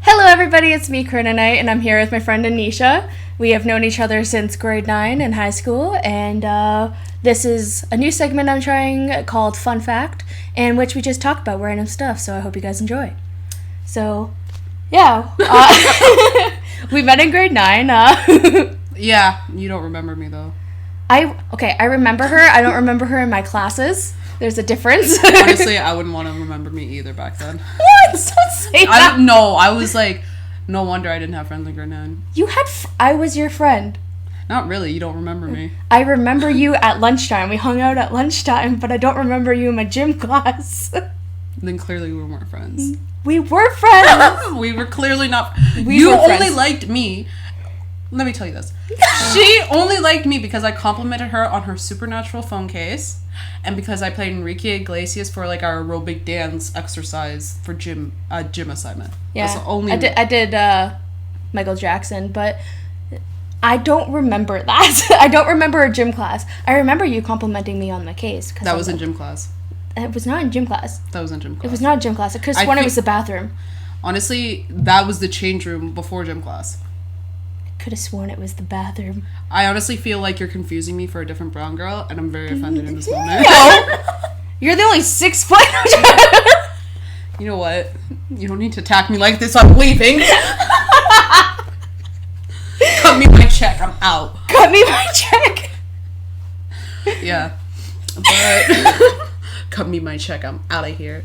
Hello everybody, it's me, Corrinanite, and I'm here with my friend Anisha. We have known each other since grade 9 in high school, and this is a new segment I'm trying called Fun Fact, in which we just talk about random stuff, so I hope you guys enjoy. So, yeah. We met in grade 9. Yeah, you don't remember me though. I remember her. I don't remember her in my classes. There's a difference. Honestly, I wouldn't want to remember me either back then. What? Don't say that. I was like, no wonder I didn't have friends in grade 9. You had... I was your friend. Not really, you don't remember me. I remember you at lunchtime. We hung out at lunchtime, but I don't remember you in my gym class. Then clearly we weren't friends. We were friends. We were clearly not... We you were only friends. liked me... Let me tell you this. She only liked me because I complimented her on her supernatural phone case, and because I played Enrique Iglesias for like our aerobic dance exercise for gym assignment. Yeah, That's the only I did Michael Jackson, but I don't remember that. I don't remember a gym class. I remember you complimenting me on the case. That was in gym class. It was not in gym class. That was in gym class. It was not in gym class. I could have sworn it was the bathroom. Honestly, that was the change room before gym class. Could have sworn it was the bathroom. I honestly feel like you're confusing me for a different brown girl, and I'm very offended in this moment. No! You're the only 6 foot. You know what? You don't need to attack me like this. I'm leaving. Cut me my check. I'm out. Cut me my check. Yeah. But cut me my check. I'm out of here.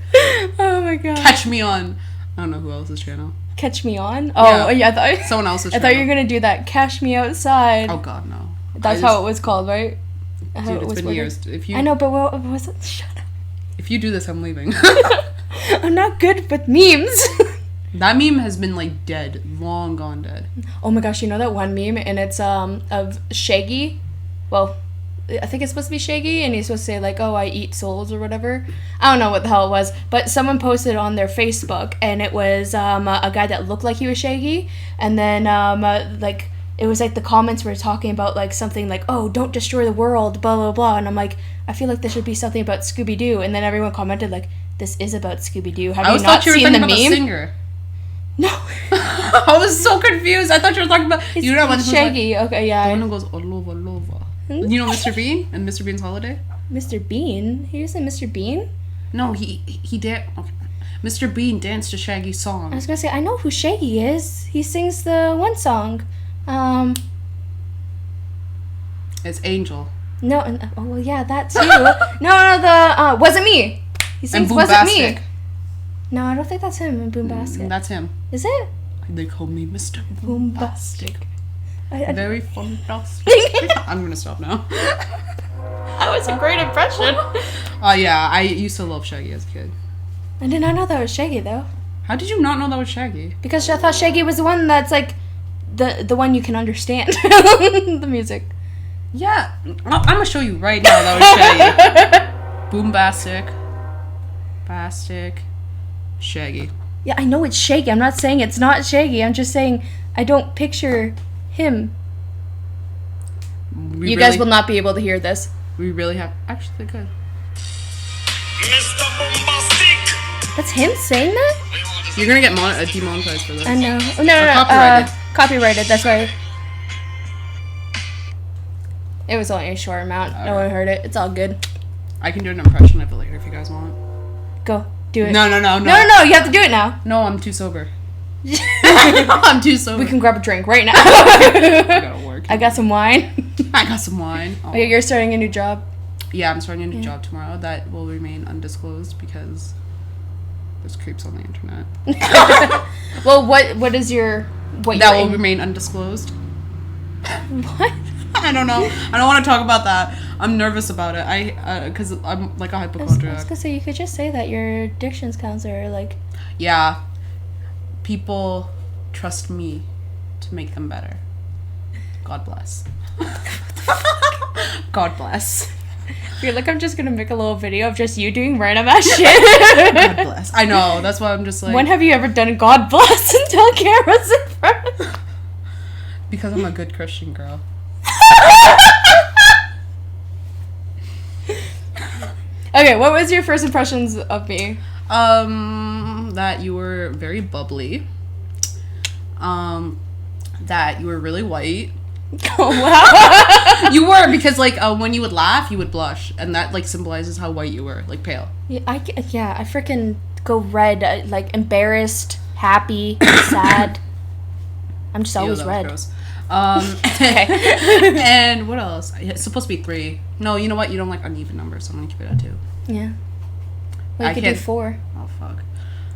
Oh my god. Catch me on... I don't know who else's channel. Catch me on? Oh, yeah, I thought... Someone else's I channel. thought you were going to do that. Cash me outside. Oh god, no. That's how it was called, right? Dude, it's been years. I know, but what was it? Shut up. If you do this, I'm leaving. I'm not good with memes. That meme has been like dead. Long gone dead. Oh my gosh, you know that one meme? And it's of Shaggy. Well, I think it's supposed to be Shaggy, and he's supposed to say like, "Oh, I eat souls" or whatever. I don't know what the hell it was, but someone posted on their Facebook, and it was a guy that looked like he was Shaggy, and then like it was like the comments were talking about like something like, "Oh, don't destroy the world," blah blah blah, and I'm like, I feel like there should be something about Scooby Doo, and then everyone commented like, "This is about Scooby Doo. Have you not seen the meme?" The singer. No. I was so confused. I thought you were talking about You know what Shaggy. Like, okay, yeah. The one who goes "Olova lova." You know Mr. Bean and Mr. Bean's Holiday? Mr. Bean? He was in Mr. Bean? No, he did. Okay. Mr. Bean danced to Shaggy's song. I was gonna say, I know who Shaggy is. He sings the one song. It's Angel. No, oh well, yeah, that too. no, Wasn't Me. He sings Wasn't Me. No, I don't think that's him in Boombastic. That's him. Is it? They call me Mr. Boombastic. Very fantastic. I'm gonna stop now. That was a great impression. Yeah, I used to love Shaggy as a kid. I did not know that was Shaggy though. How did you not know that was Shaggy? Because I thought Shaggy was the one that's like the one you can understand the music. Yeah, I'm gonna show you right now that was Shaggy. Boombastic, Bastic, Shaggy. Yeah, I know it's Shaggy. I'm not saying it's not Shaggy. I'm just saying I don't picture him. You guys will not be able to hear this. We really have... Actually, they could. Mr. Bombastic. That's him saying that? You're gonna get demonetized for this. I know. Oh, no. Copyrighted. Copyrighted, that's right. It was only a short amount. No one heard it. It's all good. I can do an impression of it later if you guys want. Go. Do it. No. No, you have to do it now. No, I'm too sober. I'm too sober. We can grab a drink right now. I gotta work. I got some wine. I got some wine. Oh. Okay, you're starting a new job. Yeah, I'm starting a new job tomorrow. That will remain undisclosed because there's creeps on the internet. Well, what is your... That will remain undisclosed. What? I don't know. I don't want to talk about that. I'm nervous about it. Because I'm like a hypochondriac. I was gonna say, you could just say that your addictions counselor, like... Yeah. People trust me to make them better. God bless. God bless. You're like, I'm just gonna make a little video of just you doing random ass shit. God bless. I know. That's why I'm just like... When have you ever done God bless until cameras in front? Because I'm a good Christian girl. Okay, what was your first impressions of me? That you were very bubbly. that you were really white. Oh, wow. You were, because like when you would laugh, you would blush, and that like symbolizes how white you were, like pale. Yeah, I freaking go red, like embarrassed, happy, sad. I'm just always Ew, that red. was gross. And what else? It's supposed to be 3. No, you know what? You don't like uneven numbers, so I'm gonna keep it at 2. Yeah. Well, you could do 4. Oh fuck.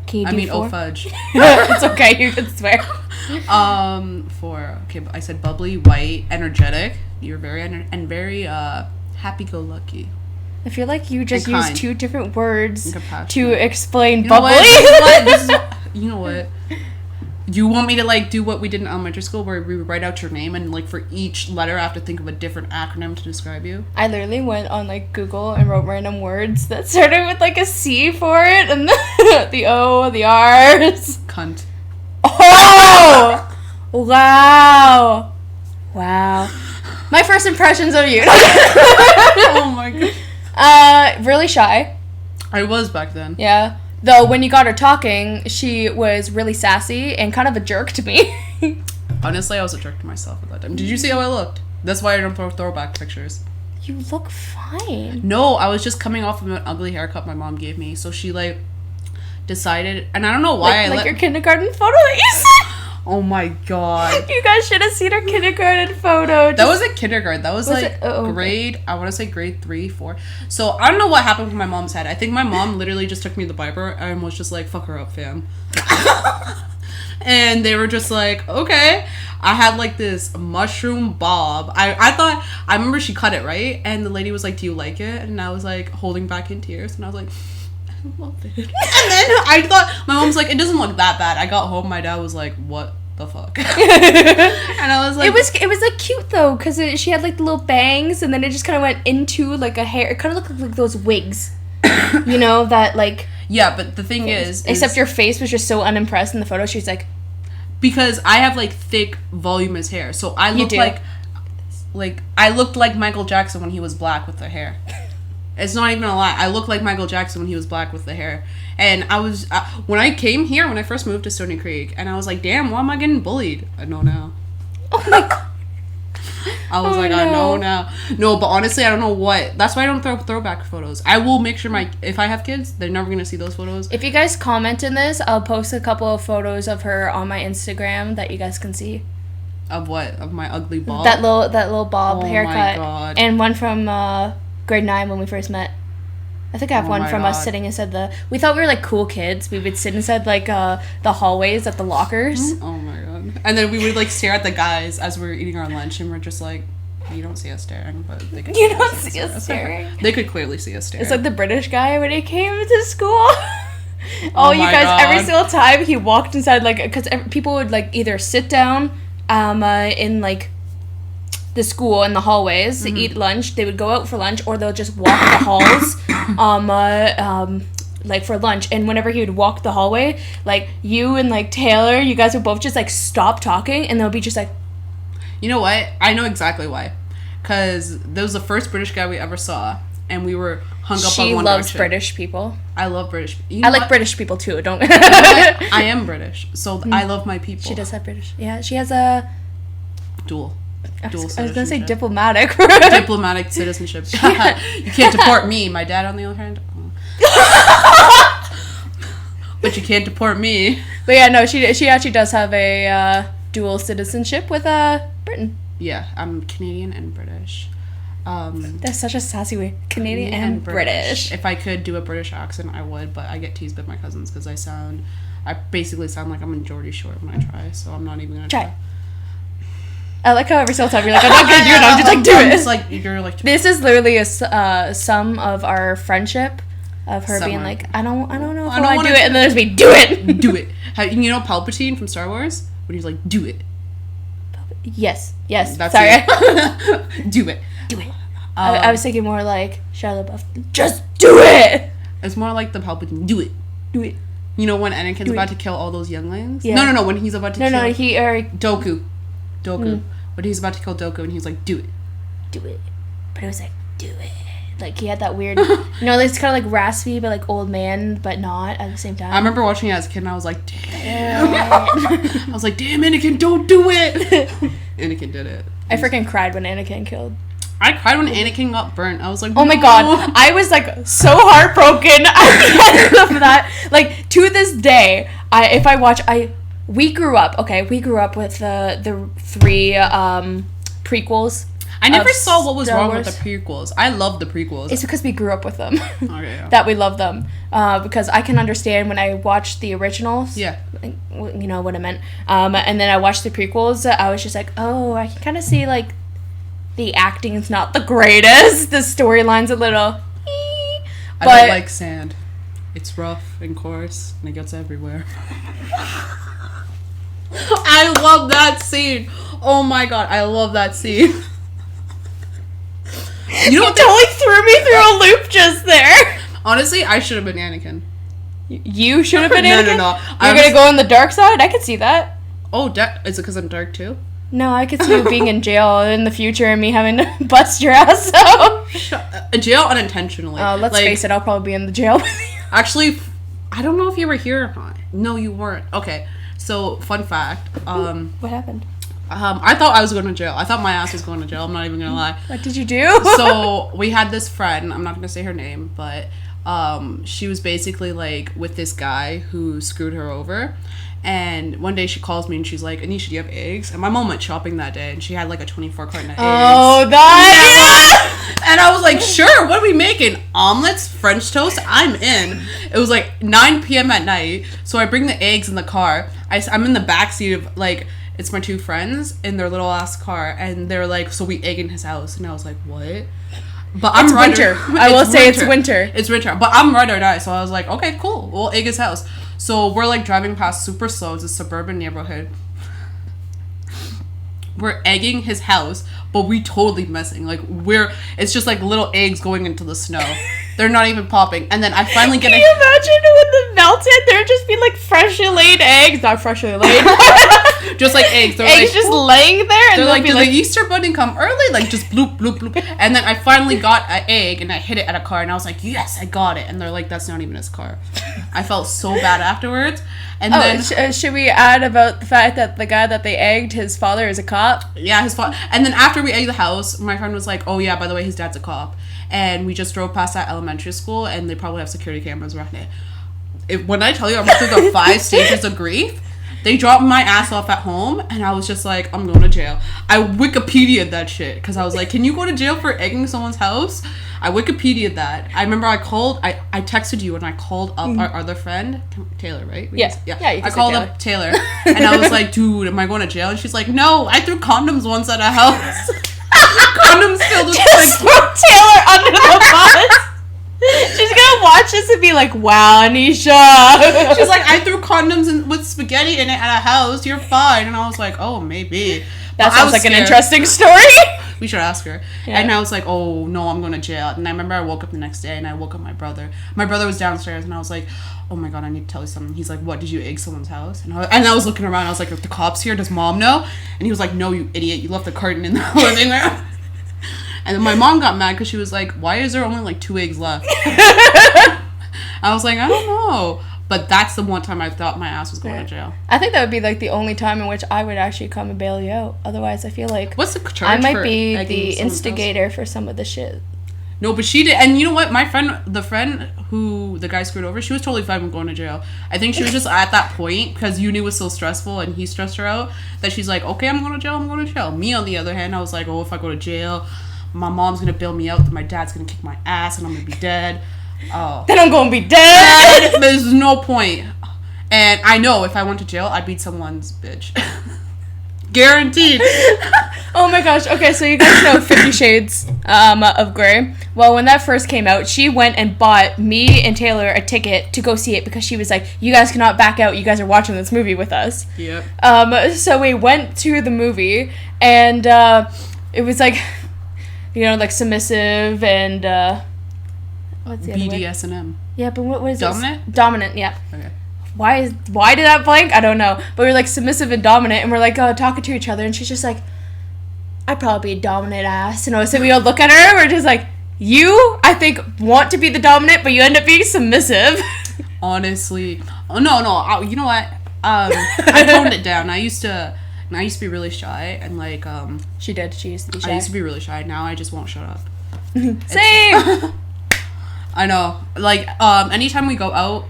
Can you do 4? Oh fudge. It's okay. You can swear. 4. Okay, but I said bubbly, white, energetic. You're very very happy-go-lucky. I feel like you just And used kind. 2 different words And to compassionate. explain You know bubbly. what? You know what? You want me to like do what we did in elementary school, where we would write out your name, and like for each letter I have to think of a different acronym to describe you? I literally went on like Google and wrote random words that started with like a C for it, and the O, the R's. Cunt. Oh! Wow. Wow. My first impressions of you. Oh my god. Really shy. I was back then. Yeah. Though when you got her talking, she was really sassy and kind of a jerk to me. Honestly, I was a jerk to myself at that time. Did you see how I looked? That's why I don't throw throwback pictures. You look fine. No, I was just coming off of an ugly haircut my mom gave me, so she like decided, and I don't know why Like your kindergarten photo that you sent. Oh my god. You guys should have seen her kindergarten photo. That was at kindergarten. That was like it? Oh, okay. grade, I want to say grade 3, 4. So I don't know what happened with my mom's head. I think my mom literally just took me to the barber and was just like, fuck her up, fam. And they were just like, okay. I had like this mushroom bob. I remember she cut it, right? And the lady was like, do you like it? And I was like holding back in tears. And I was like, I love it. And then I thought, my mom's like, it doesn't look that bad. I got home, my dad was like, what the fuck? And I was like, it was like cute though, because she had like the little bangs, and then it just kind of went into like a hair. It kind of looked like those wigs, you know, that like. yeah, but the thing is except your face was just so unimpressed in the photo. She's like, because I have like thick, voluminous hair, so I look do. like I looked like Michael Jackson when he was black with the hair. It's not even a lie. I look like Michael Jackson when he was black with the hair. And I was, when I came here, when I first moved to Stony Creek, and I was like, damn, why am I getting bullied? I know now. oh my god. I was I know now. No, but honestly, I don't know what. That's why I don't throw throwback photos. I will make sure if I have kids, they're never going to see those photos. If you guys comment in this, I'll post a couple of photos of her on my Instagram that you guys can see. Of what? Of my ugly bob? That little bob Oh haircut. my God. And one from grade 9 when we first met. I think I have Oh one my from God. us sitting inside we thought we were like cool kids. We would sit inside like the hallways at the lockers. Oh my god. And then we would like stare at the guys as we were eating our lunch, and we're just like, you don't see us staring, but they could You don't see us staring. They could clearly see us staring. It's like the British guy when he came to school. Oh You my guys, God. every single time he walked inside, like, because people would like either sit down in like the school in the hallways to eat lunch. They would go out for lunch, or they'll just walk the halls like for lunch. And whenever he would walk the hallway, like you and like Taylor, you guys would both just like stop talking, and they'll be just like, you know what? I know exactly why. Because that was the first British guy we ever saw, and we were hung up on she One loves Direction. British people. I love British. You know I like what? British people too. Don't. You know what? I am British, so I love my people. She does have British. Yeah, she has a. Dual I was gonna say citizenship. diplomatic. Diplomatic citizenship. You can't deport me. My dad, on the other hand. But you can't deport me. But yeah, no, she actually does have a dual citizenship with Britain. Yeah, I'm Canadian and British. That's such a sassy way. Canadian and British. If I could do a British accent, I would, but I get teased by my cousins because I basically sound like I'm in Geordie Shore when I try, so I'm not even gonna try. I like how every single time you're like, I'm not gonna do it, I'm just like, do it. It's like, you're like... This is literally a sum of our friendship, of her being Somewhere. like, I don't know if I I don't want to wanna do it, and then there's me, do it! Do it. You know Palpatine from Star Wars? When he's like, do it. Yes, That's sorry. it. Do it. Do it. I was thinking more like Shia LaBeouf, just do it! It's more like the Palpatine, do it. Do it. You know when Anakin's about to kill all those younglings? Yeah. No, when he's about to kill... No, he, Dooku. When he's about to kill Dooku, and he's like, do it. do it. But it was like, do it. Like, he had that weird, it's kind of like raspy, but like old man, but not at the same time. I remember watching it as a kid, and I was like, damn. I was like, damn, Anakin, don't do it. Anakin did it. I freaking cried when Anakin killed. I cried when Anakin got burnt. I was like, oh my god. I was like so heartbroken at the end of that. Like, to this day, we grew up with the 3 prequels. I never saw what was wrong with the prequels. I love the prequels. It's because we grew up with them. Okay, yeah. That we love them. Because I can understand when I watched the originals. Yeah. You know what I meant. And then I watched the prequels. I was just like, oh, I can kind of see, like, the acting is not the greatest. The storyline's a little... I don't like sand. It's rough and coarse, and it gets everywhere. I love that scene. Oh my god, I love that scene. You totally threw me through a loop just there. Honestly, I should have been Anakin. You should have been Anakin? No. You're gonna go on the dark side? I could see that. Oh, is it because I'm dark too? No, I could see you being in jail in the future and me having to bust your ass out. Jail unintentionally. Let's face it, I'll probably be in the jail with you. Actually, I don't know if you were here or not. No, you weren't. Okay, so fun fact. What happened? I thought I was going to jail. I thought my ass was going to jail. I'm not even gonna lie. What did you do? So we had this friend. I'm not gonna say her name, but she was basically like with this guy who screwed her over. And one day she calls me and she's like, Anisha, do you have eggs? And my mom went shopping that day and she had like a 24 carton of eggs. Oh, that! And I was like, sure, what are we making? Omelets? French toast? I'm in. It was like 9 p.m. at night. So I bring the eggs in the car. I'm in the backseat of like, it's my 2 friends in their little ass car. And they're like, so we egg in his house. And I was like, what? But it's winter. I will say it's winter. It's winter. But I'm ride or die. So I was like, okay, cool. We'll egg his house. So we're like driving past super slow. It's a suburban neighborhood. We're egging his house, but we totally missing. Like it's just like little eggs going into the snow. They're not even popping. And then I finally get Can you imagine when the melted? There'd just be like freshly laid eggs. Not freshly laid. Just like eggs. They're eggs like, just laying there. And they're like, did the Easter bunny come early? Like just bloop, bloop, bloop. And then I finally got an egg and I hit it at a car and I was like, yes, I got it. And they're like, that's not even his car. I felt so bad afterwards. And then should we add about the fact that the guy that they egged, his father is a cop? Yeah, his father. And then after we egged the house, my friend was like, oh yeah, by the way, his dad's a cop. And we just drove past that elementary school and they probably have security cameras around it. When I tell you I went through the 5 stages of grief, they dropped my ass off at home and I was just like, I'm going to jail. I Wikipedia'd that shit because I was like, can you go to jail for egging someone's house? I Wikipedia'd that. I remember I texted you and I called up our other friend, Taylor, right? Yeah. I called up Taylor and I was like, dude, am I going to jail? And she's like, no, I threw condoms once at a house. Condoms filled with just throw Taylor under the bus. She's gonna watch this and be like, wow, Anisha. She's like, I threw condoms with spaghetti in it at a house. You're fine. And I was like, oh, maybe. That sounds like scared. An interesting story. We should ask her. Yeah. And I was like, oh, no, I'm going to jail. And I remember I woke up the next day and I woke up my brother. My brother was downstairs and I was like, oh my God, I need to tell you something. He's like, what, did you egg someone's house? And I was looking around. I was like, if the cop's here, does mom know? And he was like, no, you idiot. You left the carton in the living room. And then my mom got mad because she was like, why is there only like 2 eggs left? I was like, I don't know. But that's the one time I thought my ass was going to jail. I think that would be like the only time in which I would actually come and bail you out. Otherwise, I feel like what's the charge I might be the instigator for some of the shit. No, but she did. And you know what? My friend, the friend who the guy screwed over, she was totally fine with going to jail. I think she was just at that point because uni was so stressful and he stressed her out that she's like, okay, I'm going to jail. I'm going to jail. Me, on the other hand, I was like, oh, if I go to jail, my mom's going to bail me out. Then my dad's going to kick my ass and I'm going to be dead. Oh. Then I'm going to be dead. There's no point. And I know if I went to jail, I'd beat someone's bitch. Guaranteed. Oh my gosh. Okay, so you guys know 50 Shades of Grey. Well, when that first came out, she went and bought me and Taylor a ticket to go see it because she was like, you guys cannot back out. You guys are watching this movie with us. Yep. So we went to the movie and it was like, you know, like submissive and what's the other BDSM. Yeah, but what is Dominant? Dominant, yeah. Okay. Why did that blank? I don't know. But we're like submissive and dominant, and we're like talking to each other, and she's just like, I'd probably be a dominant ass. And so we all look at her, and we're just like, You, I think, want to be the dominant, but you end up being submissive. Honestly, no. You know what? I toned it down. I used to be really shy and like She used to be shy. I used to be really shy. Now I just won't shut up. Same. I know. Like anytime we go out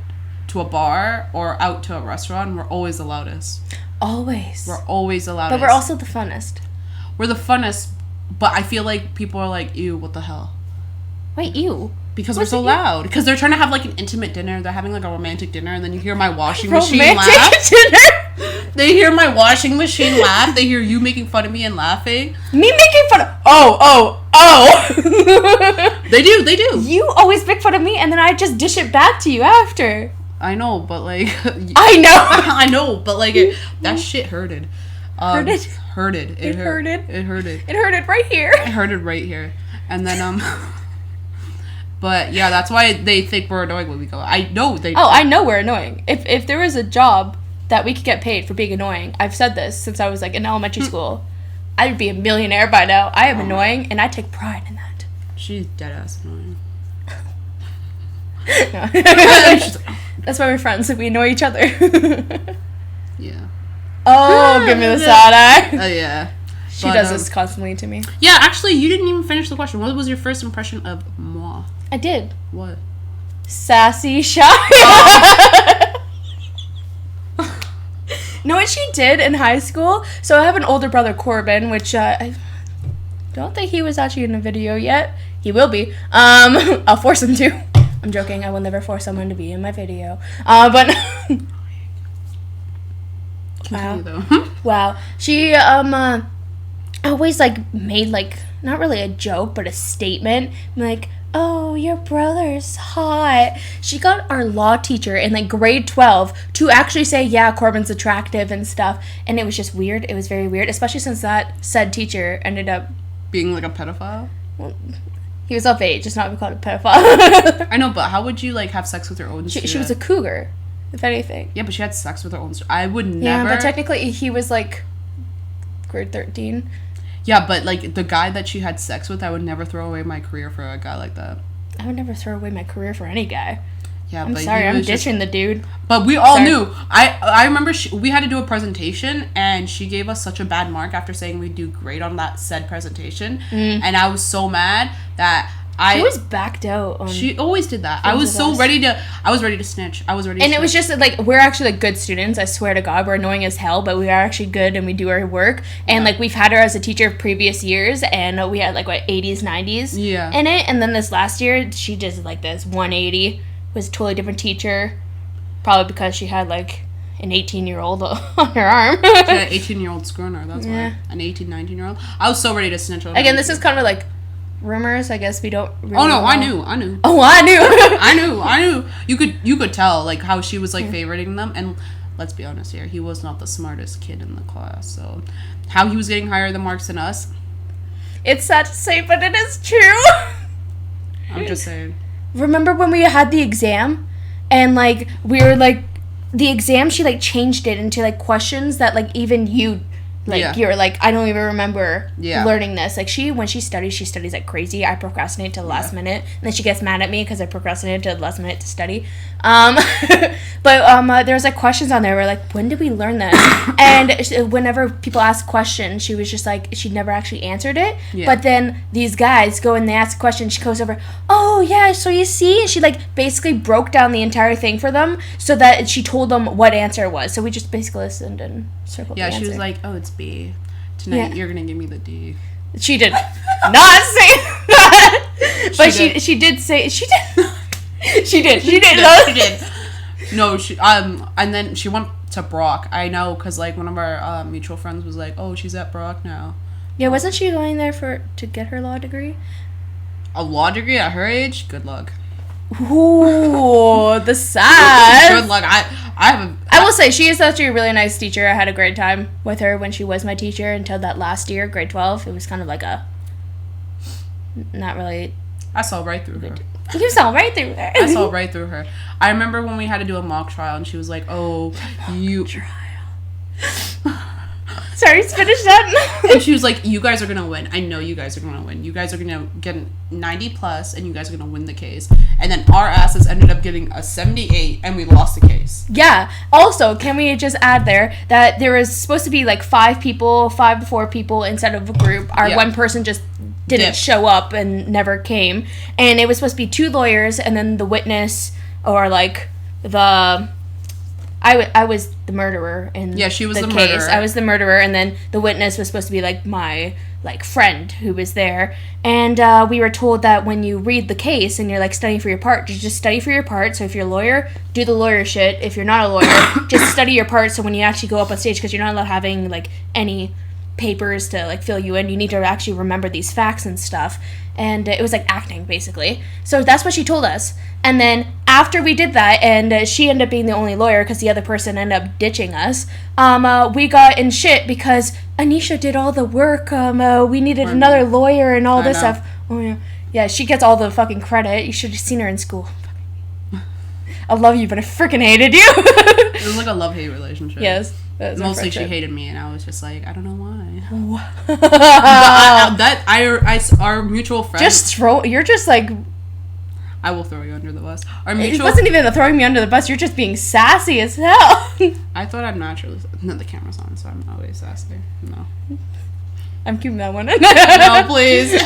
to a bar or out to a restaurant, we're always the loudest. Always. We're always the loudest. But we're also the funnest. We're the funnest, but I feel like people are like, ew, what the hell? Wait, you? Because we're so loud. Because they're trying to have like an intimate dinner. They're having like a romantic dinner, and then you hear my washing machine laugh. Dinner? They hear my washing machine laugh. They hear you making fun of me and laughing. Me making fun of... Oh. They do. You always make fun of me, and then I just dish it back to you after. I know, but like... I know! I know, but like, that shit hurted. Hurted? Hurted. It hurted. It hurted right here. It hurted right here. And then, But yeah, that's why they think we're annoying when we go. I know they... Oh, I know we're annoying. If there was a job that we could get paid for being annoying, I've said this since I was like in elementary school, I'd be a millionaire by now. I am annoying, and I take pride in that. She's dead ass annoying. No. That's why we're friends. We annoy each other. Yeah. Oh, give me the side eye. Oh yeah. She does this constantly to me. Yeah, actually, you didn't even finish the question. What was your first impression of moi? I did. What? Sassy, shy. Know what she did in high school? So I have an older brother, Corbin, which I don't think he was actually in the video yet. He will be. I'll force him to. I'm joking. I will never force someone to be in my video. But wow. She always like made like not really a joke but a statement like, oh, your brother's hot. She got our law teacher in like grade 12 to actually say, yeah, Corbin's attractive and stuff, and it was just weird. It was very weird, especially since that said teacher ended up being like a pedophile. Well, he was of age, just not be called a pedophile. I know, but how would you like have sex with your own student? She was a cougar, if anything. Yeah, but she had sex with her own student. I would never. Yeah, but technically he was like grade 13. Yeah, but like the guy that she had sex with, I would never throw away my career for a guy like that. I would never throw away my career for any guy. Yeah, I'm sorry, I'm ditching the dude. But we all knew. I remember we had to do a presentation, and she gave us such a bad mark after saying we'd do great on that said presentation, and I was so mad that She was backed out. She always did that. I was ready to snitch. And it was just like, we're actually like good students. I swear to God, we're annoying as hell, but we are actually good and we do our work. And like we've had her as a teacher previous years, and we had like what 80s, 90s in it. And then this last year, she just like this 180 was a totally different teacher, probably because she had like an 18-year-old on her arm. She had an 18-year-old screwing her. That's why an 18, 19-year-old. I was so ready to snitch on her. Again, this is kind of like rumors, I guess we don't really Oh no, know. I knew. Oh, I knew. I knew. You could tell like how she was like favoriting them, and let's be honest here, he was not the smartest kid in the class. So how he was getting higher the marks than us? It's sad to say, but it is true. I'm just saying. Remember when we had the exam and like we were like the exam, she like changed it into like questions that like even you like you're like, I don't even remember learning this. Like when she studies like crazy. I procrastinate till the last minute, and then she gets mad at me because I procrastinated till the last minute to study. But there was like questions on there where like, when did we learn this? And whenever people ask questions, she was just like, she never actually answered it. But then these guys go and they ask a question, she goes over, oh yeah, so you see, and she like basically broke down the entire thing for them so that she told them what answer it was. So we just basically listened and circled the answer. She was like, oh, it's B. Tonight you're gonna give me the D. She did not say that, but she did say she did. She did. No, and then she went to Brock. I know, cause like one of our mutual friends was like, oh, she's at Brock now. Yeah, wasn't she going there to get her law degree? A law degree at her age? Good luck. Ooh, the sad. Good luck. I will say she is actually a really nice teacher. I had a great time with her when she was my teacher until that last year, grade 12. It was kind of like not really. I saw right through her. You saw right through her. I saw right through her. I remember when we had to do a mock trial, and she was like, "Oh, you." Trial. Sorry, finish that. And she was like, you guys are gonna win. I know you guys are gonna win. You guys are gonna get 90 plus, and you guys are gonna win the case. And then our asses ended up getting a 78, and we lost the case. Yeah. Also, can we just add there that there was supposed to be like 5 to 4 people instead of a group. Our one person just didn't show up and never came. And it was supposed to be 2 lawyers and then the witness, or like the... I was the murderer in she was the case. murderer. I was the murderer, and then the witness was supposed to be like my friend who was there. And we were told that when you read the case and you're like studying for your part, you just study for your part. So if you're a lawyer, do the lawyer shit. If you're not a lawyer, just study your part. So when you actually go up on stage, because you're not allowed having like any papers to like fill you in, you need to actually remember these facts and stuff. And it was like acting basically. So that's what she told us. And then after we did that, and she ended up being the only lawyer because the other person ended up ditching us, we got in shit because Anisha did all the work. We needed another lawyer and all this stuff. Oh yeah, yeah. She gets all the fucking credit. You should have seen her in school. I love you, but I freaking hated you. It was like a love-hate relationship. Yes. Mostly she hated me, and I was just like, I don't know why. But our mutual friend. You're just like. I will throw you under the bus. It wasn't even throwing me under the bus. You're just being sassy as hell. I thought I'm naturally. No, the camera's on, so I'm always sassy. No. I'm keeping that one. No, please.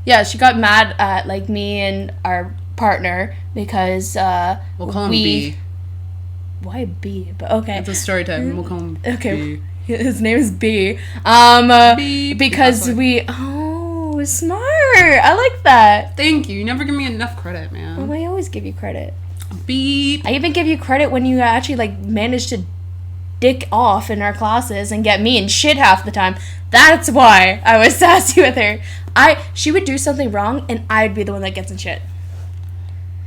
Yeah, she got mad at like me and our partner because we'll call him B. Why B? But okay. It's a story time. We'll call him okay. B. His name is B. B. Because we. Oh, smart. I like that. Thank you. You never give me enough credit, man. Well, I always give you credit. Beep. I even give you credit when you actually like managed to dick off in our classes and get me in shit half the time. That's why I was sassy with her. She would do something wrong and I'd be the one that gets in shit.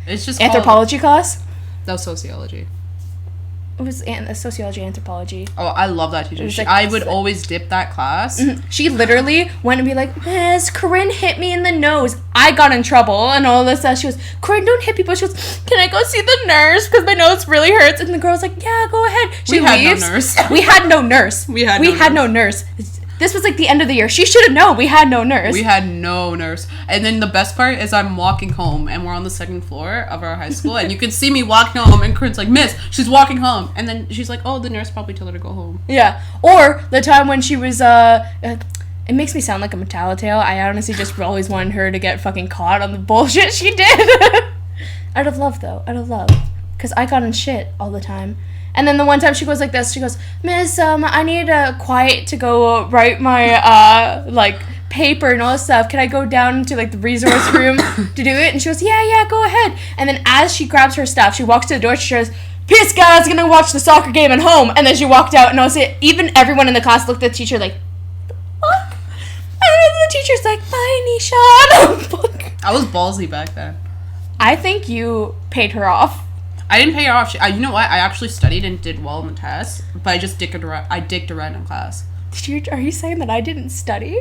It's just anthropology class? That was sociology. It was sociology, anthropology. Oh, I love that teacher. I would always dip that class. Mm-hmm. She literally went and be like, Miss, Corinne hit me in the nose. I got in trouble and all this stuff. She goes, Corinne, don't hit people. She goes, can I go see the nurse? Because my nose really hurts. And the girl's like, yeah, go ahead. She leaves. We had no nurse. We had no nurse. This was like the end of the year. She should have known we had no nurse. We had no nurse. And then the best part is I'm walking home and we're on the 2nd floor of our high school and you can see me walking home and Corinne's like, Miss, she's walking home. And then she's like, oh, the nurse probably told her to go home. Yeah. Or the time when she was, it makes me sound like I'm a tattletale. I honestly just always wanted her to get fucking caught on the bullshit she did. Out of love, though. Out of love. Because I got in shit all the time. And then the one time she goes like this, she goes, Miss, I need quiet to go write my, paper and all this stuff. Can I go down to, the resource room to do it? And she goes, yeah, go ahead. And then as she grabs her stuff, she walks to the door, she says, peace, guys, gonna watch the soccer game at home. And then she walked out, and I was even everyone in the class looked at the teacher like, what? And the teacher's like, bye, Anisha. I was ballsy back then. I think you paid her off. I didn't pay her off. You know what? I actually studied and did well in the test, but I just dicked around in class. Are you saying that I didn't study?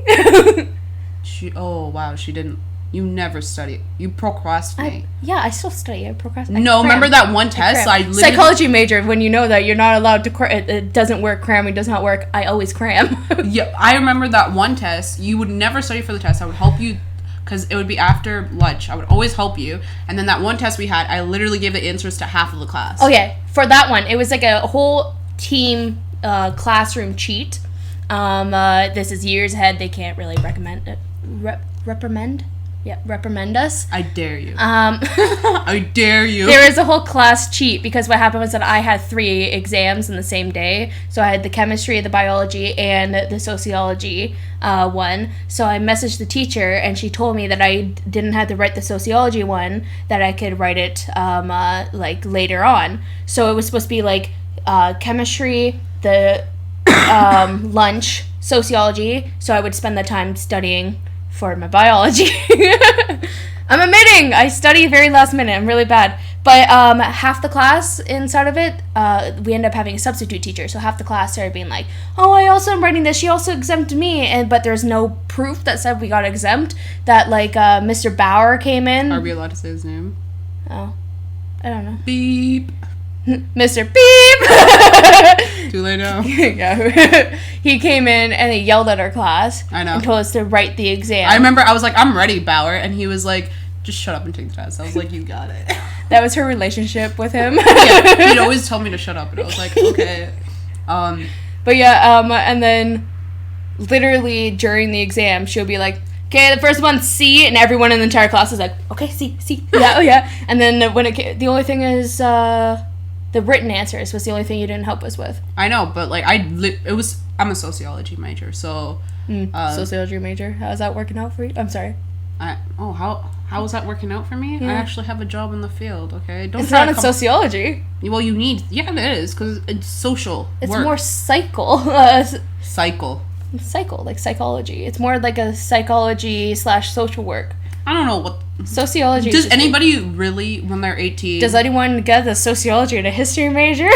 She didn't. You never study. You procrastinate. I still study. I procrastinate. No, remember that one test? Psychology major, when you know that you're not allowed to it doesn't work, cramming does not work, I always cram. Yeah, I remember that one test. You would never study for the test. I would help you because it would be after lunch. I would always help you. And then that one test we had, I literally gave the answers to half of the class. Okay, for that one, it was like a whole team classroom cheat. This is years ahead. They can't really reprimand us. I dare you. I dare you. There was a whole class cheat because what happened was that I had 3 exams in the same day. So I had the chemistry, the biology, and the sociology one. So I messaged the teacher and she told me that I didn't have to write the sociology one, that I could write it later on. So it was supposed to be chemistry, the lunch, sociology. So I would spend the time studying for my biology. I'm admitting I study very last minute. I'm really bad. But half the class inside of it, we end up having a substitute teacher. So half the class started being like, oh, I also am writing this. She also exempted me. But there's no proof that said we got exempt. That Mr. Bauer came in. Are we allowed to say his name? Oh, I don't know. Beep. Mr. Beep. To Too late now. Yeah. He came in and he yelled at our class. I know. And told us to write the exam. I remember I was like, I'm ready, Bauer. And he was like, just shut up and take the test. I was like, you got it. That was her relationship with him. Yeah, he'd always tell me to shut up. And I was like, okay. But yeah, and then literally during the exam, she'll be like, okay, the first one, C, and everyone in the entire class is like, okay, C, yeah, oh yeah. And then when the only thing is, the written answers was the only thing you didn't help us with. I know, but like, I'm a sociology major, so. Sociology major. How's that working out for you? I'm sorry. How is that working out for me? Yeah. I actually have a job in the field, okay? Don't It's try not to in sociology. Well, you need... Yeah, it is, because it's social It's work. more cycle. Cycle. Cycle, like psychology. It's more like a psychology / social work. I don't know what... Sociology. Does anybody really, when they're 18... Does anyone get a sociology and a history major?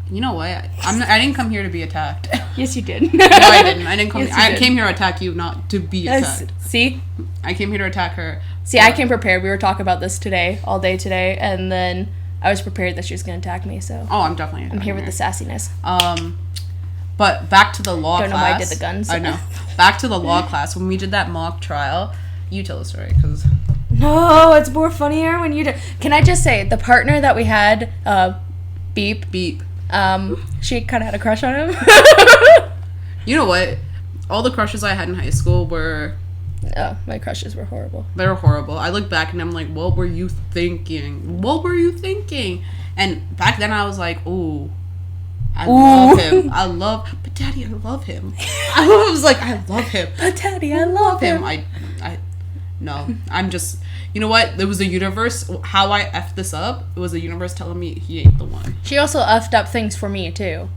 You know what? I didn't come here to be attacked. Yes, you did. No, I didn't. I didn't come Yes, here. you I came here to attack you, not to be attacked. See? I came here to attack her. See, I came prepared. We were talking about this all day today, and then I was prepared that she was going to attack me, so... Oh, I'm definitely I'm here with the sassiness. But back to the law class. Don't know why I did the guns. I know. Back to the law class. When we did that mock trial, you tell the story, because... No, it's more funnier when you do... Can I just say, the partner that we had, Beep, she kind of had a crush on him. You know what? All the crushes I had in high school were... Oh, my crushes were horrible. They were horrible. I look back and I'm like, what were you thinking? What were you thinking? And back then I was like, ooh, I love him. But daddy, I love him. I was like, I love him. But daddy, I love him. No, I'm just... You know what? It was the universe. How I effed this up, it was the universe telling me he ain't the one. She also effed up things for me, too.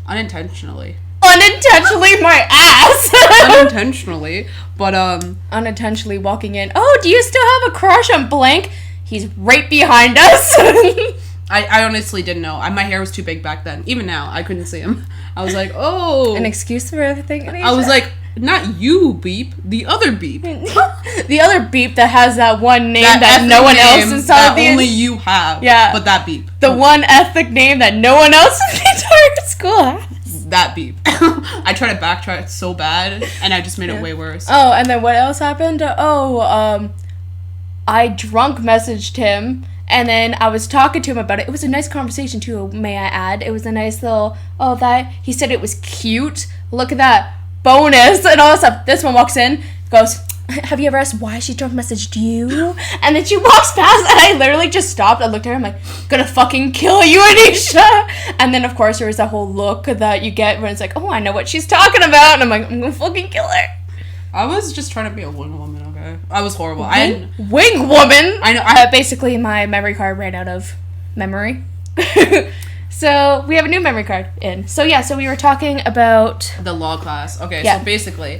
Unintentionally. Unintentionally, my ass! Unintentionally, but, Unintentionally walking in, oh, do you still have a crush on blank? He's right behind us. I honestly didn't know. My hair was too big back then. Even now, I couldn't see him. I was like, oh. An excuse for everything, Anisha. I was like, not you, Beep. The other Beep. The other Beep that has that one name that no one else inside of the... only you have. Yeah. But that Beep. The one ethnic name that no one else in the entire school has. That Beep. I tried to backtrack so bad, and I just made it way worse. Oh, and then what else happened? I drunk messaged him, and then I was talking to him about it. It was a nice conversation, too, may I add. It was a nice little, he said it was cute. Look at that. Bonus. And all this stuff. This one walks in, goes, have you ever asked why she drunk messaged you? And then she walks past, and I literally just stopped. I looked at her, I'm like, gonna fucking kill you, Anisha. And then, of course, there was that whole look that you get when it's like, oh, I know what she's talking about. And I'm like, I'm gonna fucking kill her. I was just trying to be a wing woman, okay? I was horrible. Wing woman? I know. Basically, my memory card ran out of memory. So, we have a new memory card in. So, yeah, we were talking about... The law class. Okay, yeah. So basically,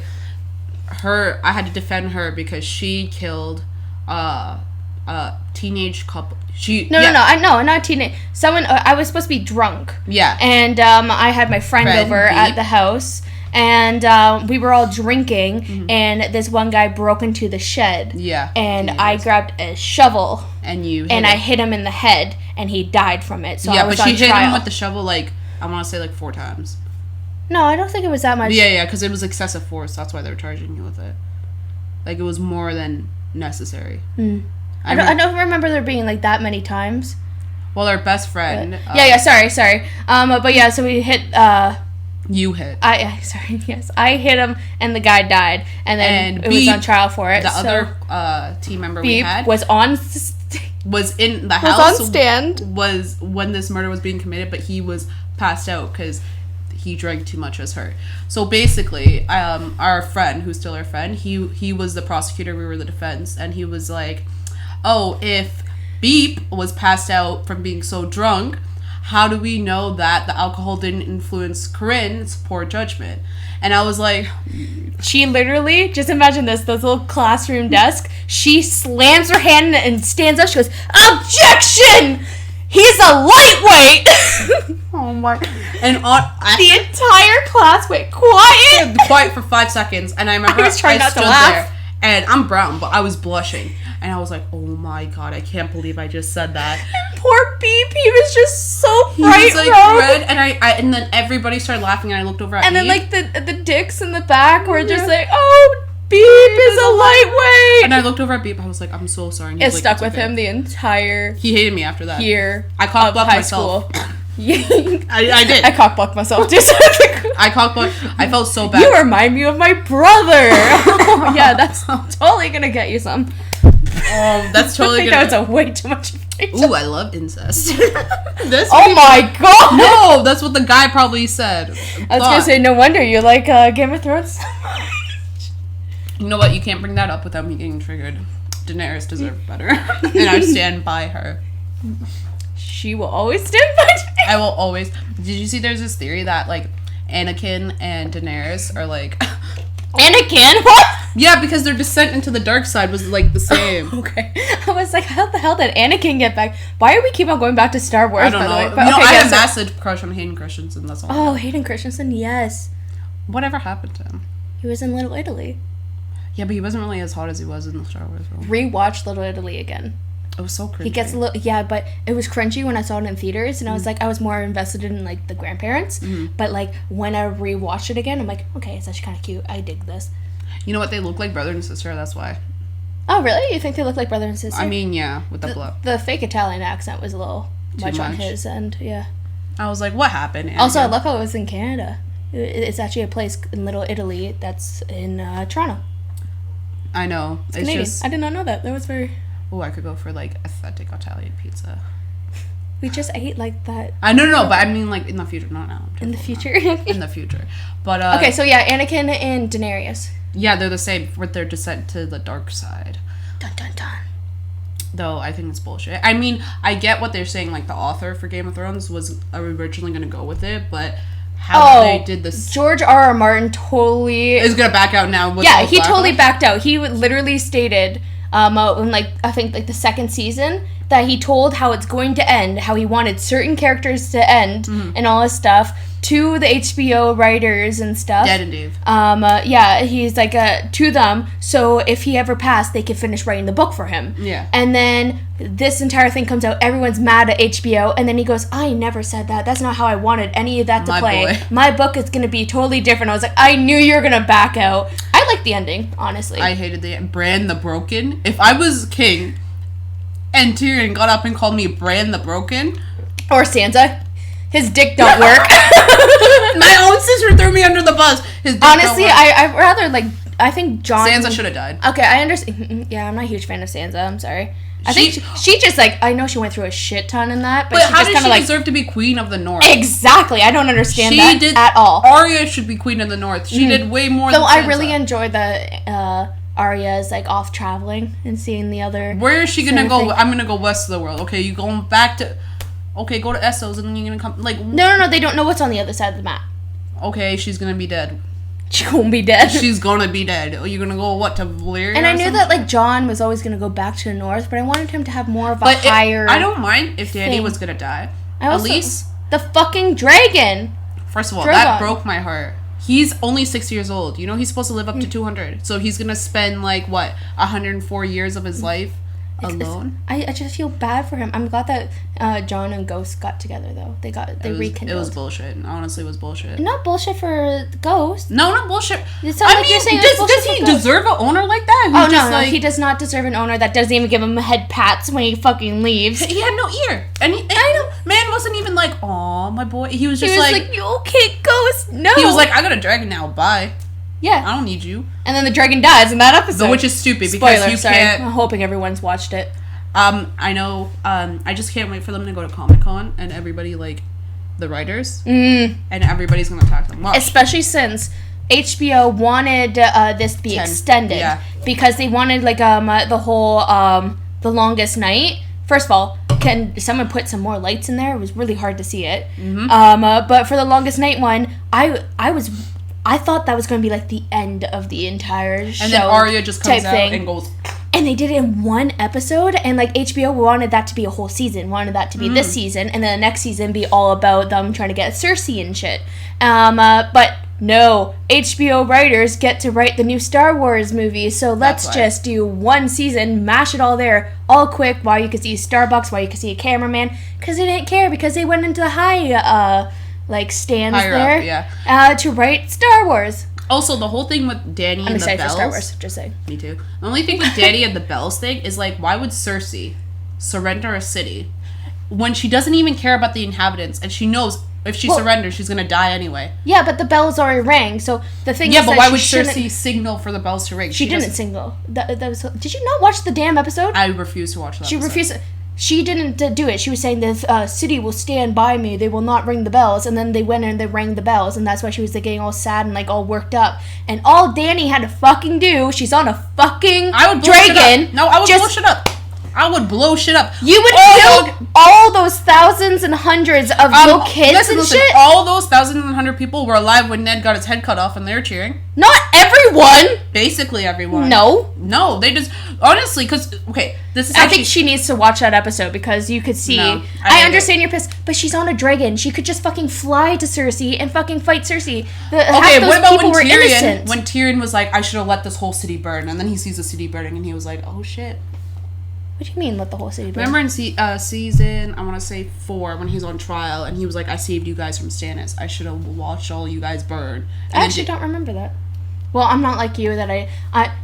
I had to defend her because she killed a teenage couple. No, not teenage. Someone, I was supposed to be drunk. Yeah. And I had my friend over Beep. at the house. And we were all drinking, and this one guy broke into the shed. Yeah. And I grabbed a shovel. And I hit him in the head, and he died from it. So yeah, I was but she on hit trial. him with the shovel, I want to say 4 times. No, I don't think it was that much. Yeah, because it was excessive force. That's why they were charging you with it. It was more than necessary. I don't remember there being that many times. Well, our best friend. Sorry. But yeah, so we hit. You hit. I hit him, and the guy died, and then it was on trial for it. The other team member we had was on. Was in the house. On stand. Was when this murder was being committed, but he was passed out because he drank too much as hurt. So basically, our friend, who's still our friend, he was the prosecutor, we were the defense, and he was like, oh, if Beep was passed out from being so drunk, how do we know that the alcohol didn't influence Corinne's poor judgment? And I was like... She literally, just imagine this little classroom desk, she slams her hand and stands up, she goes, objection! He's a lightweight! Oh my... And the entire class went quiet! Quiet for 5 seconds, and I remember I was trying not to laugh. there, and I'm brown, but I was blushing. And I was like, oh my god, I can't believe I just said that. Poor Beep, he was just so He bright was like red, and and then everybody started laughing, and I looked over at And then Beep. like the dicks in the back were just like, oh, Beep is a lightweight. And I looked over at Beep, I was like, I'm so sorry. And he It was like, stuck "It's with okay." him the entire He hated me after that. year I cock of blocked high myself. school. I did. I cock blocked myself too. I cock blocked. I felt so bad. You remind me of my brother. Yeah, that's totally gonna get you some. That's totally I think gonna. that was a way too much information. Ooh, I love incest. This Oh my god! No, that's what the guy probably said. I was gonna say, no wonder you like Game of Thrones. You know what? You can't bring that up without me getting triggered. Daenerys deserved better, and I stand by her. She will always stand by you. I will always. Did you see? There's this theory that like Anakin and Daenerys are like. Anakin? What? Yeah, because their descent into the dark side was like the same. Okay. I was like, how the hell did Anakin get back? Why do we keep on going back to Star Wars? I don't by know. the way? But, No, okay, I yeah, have a so- massive crush on Hayden Christensen. That's all. I Oh, know. Hayden Christensen, yes. Whatever happened to him? He was in Little Italy. Yeah, but he wasn't really as hot as he was in the Star Wars film. Rewatch Little Italy again. It was so cringy. He gets a little, yeah, but it was cringy when I saw it in theaters, and I was like, I was more invested in like the grandparents. But like when I rewatched it again, I'm like, okay, it's actually kind of cute. I dig this. You know what? They look like brother and sister. That's why. Oh, really? You think they look like brother and sister? I mean, yeah, with the blood. The fake Italian accent was a little much on much. his end, yeah. I was like, what happened? And Also, I again, love how it was in Canada. It's actually a place in Little Italy that's in Toronto. I know. It's Canadian. just. I did not know that. That was very... Oh, I could go for like authentic Italian pizza. We just ate like that I no, but I mean like in the future, not now. in the future. In the future, but Okay, so yeah, Anakin and Daenerys. yeah, they're the same with their descent to the dark side. Dun dun dun. Though I think it's bullshit. I mean, I get what they're saying. Like the author for Game of Thrones was originally going to go with it, but how they did this George R.R. Martin totally... is going to back out now. With Yeah, all he totally backlash. backed out. He literally stated, in like I think like the second season, that he told how it's going to end, how he wanted certain characters to end, and all this stuff to the HBO writers and stuff. Dead and Dave. Yeah, he's like to them. So if he ever passed, they could finish writing the book for him. Yeah. And then this entire thing comes out. Everyone's mad at HBO, and then he goes, "I never said that. That's not how I wanted any of that to My play. boy. My book is gonna be totally different." I was like, "I knew you were gonna back out." I like the ending, honestly. I hated the Bran the Broken. If I was king, and Tyrion got up and called me Bran the Broken, Or Sansa. His dick don't work. my own sister threw me under the bus. His dick don't Honestly, work. I rather like. I think John. Sansa should have died. Okay, I understand. Yeah, I'm not a huge fan of Sansa. I'm sorry. I think she just like, I know she went through a shit ton in that, but But she how just did kind she of like deserve to be Queen of the North? exactly. I don't understand She that did at all. Arya should be Queen of the North. She did way more. So than I Sansa. really enjoyed the Arya's like off traveling and seeing the other. Where is she gonna certain go? thing. I'm gonna go west of the world. Okay, you going back to? Okay, go to Essos and then you're gonna come. Like No. They don't know what's on the other side of the map. okay, she's gonna be dead. She won't be dead. She's gonna be dead. Are you gonna go what to Valyria? And or I knew something? that like John was always gonna go back to the north, but I wanted him to have more of a But higher. I don't mind if Danny thing. was gonna die. I At also- least, the fucking dragon. first of all, Drogon. that broke my heart. He's only 6 years old. You know he's supposed to live up to 200. So he's gonna spend like what 104 years of his life alone. I just feel bad for him. I'm glad that John and Ghost got together though. They rekindled. It was bullshit. Honestly, it was bullshit. Not bullshit for Ghost. No, not bullshit. It sounds like you're saying it was does bullshit he for Ghost. deserve an owner like that? Oh Just, no, like, he does not deserve an owner that doesn't even give him head pats when he fucking leaves. He had no ear, and I know man wasn't even like, "Aw, my boy." He was He just was like, like, "You okay, Ghost?" No. he was like, "I got a dragon now. Bye. "Yeah." I don't need you." And then the dragon dies in that episode. Which is stupid because Spoiler, you sorry. can't. I'm hoping everyone's watched it. I know. I just can't wait for them to go to Comic-Con and everybody like the writers and everybody's gonna attack them. Watch. Especially since HBO wanted this to be extended yeah. because they wanted like the whole The Longest Night. First of all, can someone put some more lights in there? It was really hard to see it. But for the Longest Night one, I thought that was going to be like the end of the entire show. And then Arya just comes type out thing. and goes. And they did it in one episode, and like HBO wanted that to be a whole season, wanted that to be this season, and then the next season be all about them trying to get Cersei and shit. But no, HBO writers get to write the new Star Wars movie, so let's just do one season, mash it all there, all quick, while you could see Starbucks, while you could see a cameraman, because they didn't care, because they went into the stands Higher there up, to write Star Wars. Also, the whole thing with Danny and the excited bells. for Star Wars, just saying. Me too. The only thing with Danny and the bells thing is, like, why would Cersei surrender a city when she doesn't even care about the inhabitants, and she knows if she surrenders, she's gonna die anyway? Yeah, but the bells already rang, so the thing is Yeah, but that why would Cersei signal for the bells to ring? She didn't signal. That was. Did you not watch the damn episode? I refuse to watch that episode. Refused. She didn't do it. She was saying the city will stand by me. They will not ring the bells. And then they went and they rang the bells. And that's why she was getting all sad and all worked up. And all Danny had to fucking do, she's on a fucking dragon. No, I would blow shit up. I would blow shit up. You would kill all those thousands and hundreds of little kids and shit? All those thousands and hundred people were alive when Ned got his head cut off and they were cheering. Not everyone! Basically everyone. No, they just... Honestly, because... Okay, this is I think she needs to watch that episode because you could see... No, I understand you're pissed, but she's on a dragon. She could just fucking fly to Cersei and fucking fight Cersei. Okay, what about when Tyrion was like, I should have let this whole city burn, and then he sees the city burning and he was like, oh shit. What do you mean, let the whole city burn? Remember in season, I want to say 4, when he's on trial, and he was like, I saved you guys from Stannis. I should have watched all you guys burn. And I actually don't remember that. Well, I'm not like you, that I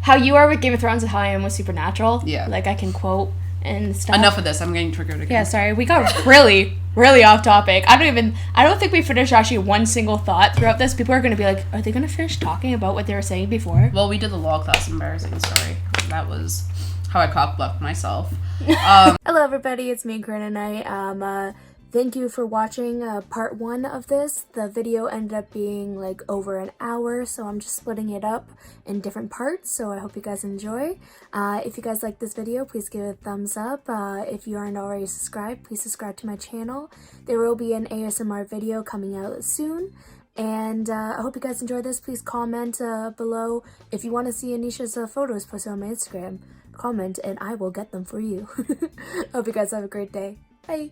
how you are with Game of Thrones and how I am with Supernatural. Yeah. Like, I can quote and stuff. Enough of this. I'm getting triggered again. Yeah, sorry. We got really, really off topic. I don't think we finished actually one single thought throughout this. People are going to be like, are they going to finish talking about what they were saying before? Well, we did the law class embarrassing story. That was... how I cock-blocked myself. Hello everybody, it's me, Corrinanite. Thank you for watching part 1 of this. The video ended up being over an hour, so I'm just splitting it up in different parts, so I hope you guys enjoy. If you guys like this video, please give it a thumbs up. If you aren't already subscribed, please subscribe to my channel. There will be an ASMR video coming out soon. And I hope you guys enjoy this. Please comment below if you want to see Anisha's photos posted on my Instagram. Comment and I will get them for you. Hope you guys have a great day. Bye.